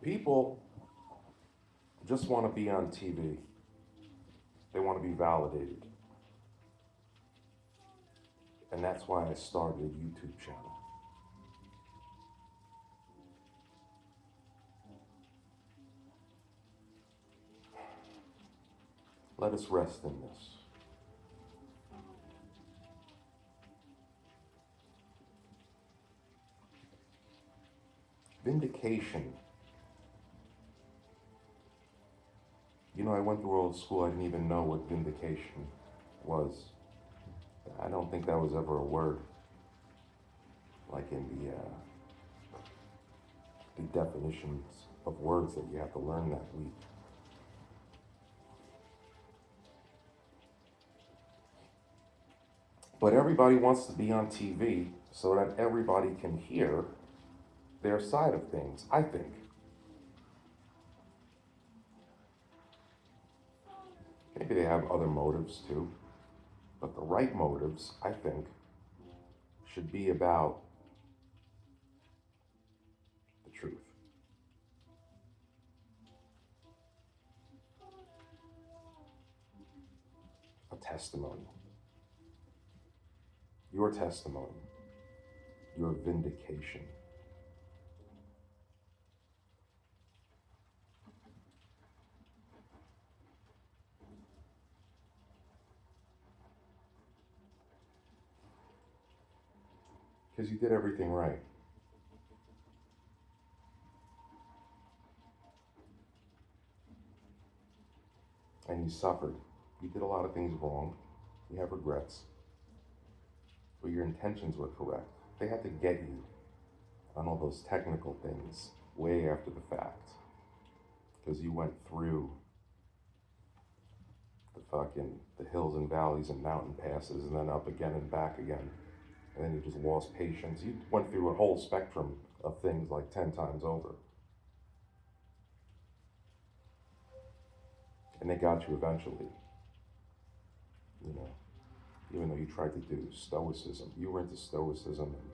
People just want to be on TV. They want to be validated. And that's why I started a YouTube channel. Let us rest in this. Vindication. You know, I went through old school, I didn't even know what vindication was. I don't think that was ever a word, like in the definitions of words that you have to learn that week. But everybody wants to be on TV so that everybody can hear their side of things, I think. Maybe they have other motives too, but the right motives, I think, should be about the truth. A testimony. Your testimony. Your vindication. Because you did everything right. And you suffered. You did a lot of things wrong. You have regrets. But your intentions were correct. They had to get you on all those technical things way after the fact. Because you went through the hills and valleys and mountain passes and then up again and back again. And then you just lost patience. You went through a whole spectrum of things like 10 times over. And they got you eventually. You know, even though you tried to do stoicism, you were into stoicism and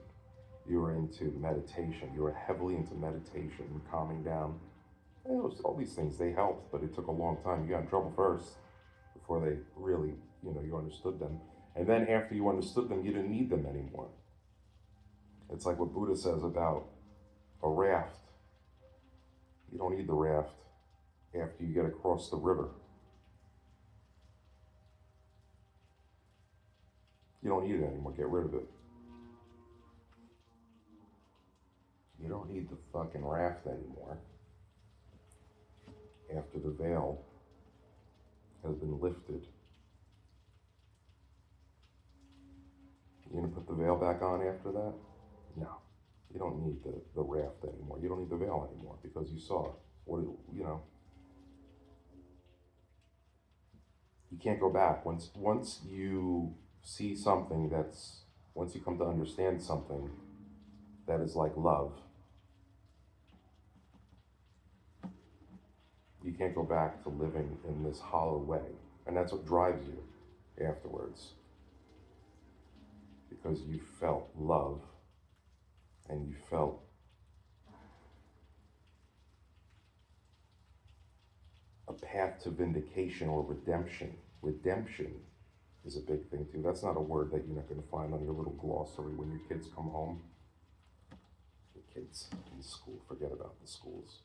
you were into meditation. You were heavily into meditation and calming down. And it was all these things, they helped, but it took a long time. You got in trouble first before they really, you understood them. And then after you understood them, you didn't need them anymore. It's like what Buddha says about a raft. You don't need the raft after you get across the river. You don't need it anymore. Get rid of it. You don't need the fucking raft anymore after the veil has been lifted. You gonna put the veil back on after that? No. You don't need the raft anymore. You don't need the veil anymore because you saw what you can't go back. Once you see something once you come to understand something that is like love, you can't go back to living in this hollow way. And that's what drives you afterwards. Because you felt love and you felt a path to vindication or redemption. Redemption is a big thing too. That's not a word that you're not going to find on your little glossary when your kids come home. The kids in school, forget about the schools.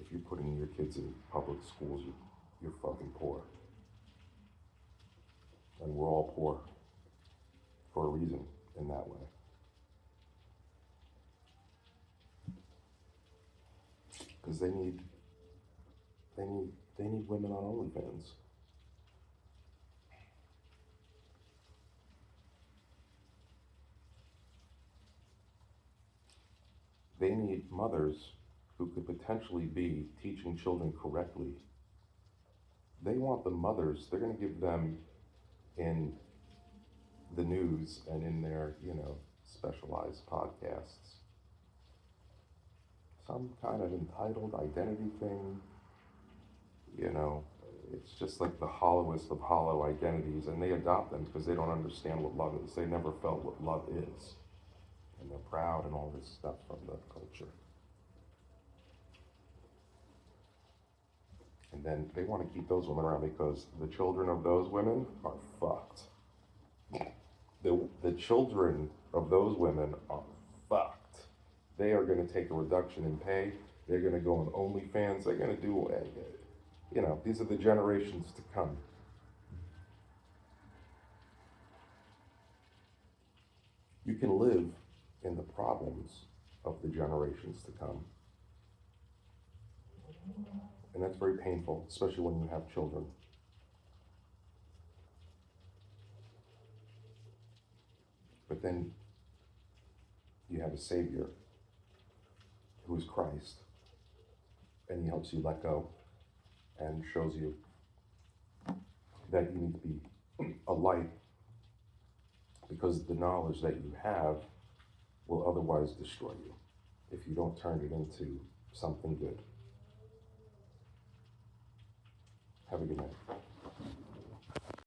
If you're putting your kids in public schools, you're fucking poor. And we're all poor for a reason in that way. Because they need women on OnlyFans. They need mothers who could potentially be teaching children correctly. They want the mothers, they're going to give them in the news and in their, specialized podcasts some kind of entitled identity thing. It's just like the hollowest of hollow identities, and they adopt them because they don't understand what love is. They never felt what love is. and they're proud and all this stuff from the culture. And then they want to keep those women around because the children of those women are fucked. The children of those women are fucked. They are going to take a reduction in pay. They're going to go on OnlyFans. They're going to do, these are the generations to come. You can live in the problems of the generations to come. And that's very painful, especially when you have children. But then you have a Savior who is Christ, and he helps you let go and shows you that you need to be a light, because the knowledge that you have will otherwise destroy you if you don't turn it into something good. Have a good night.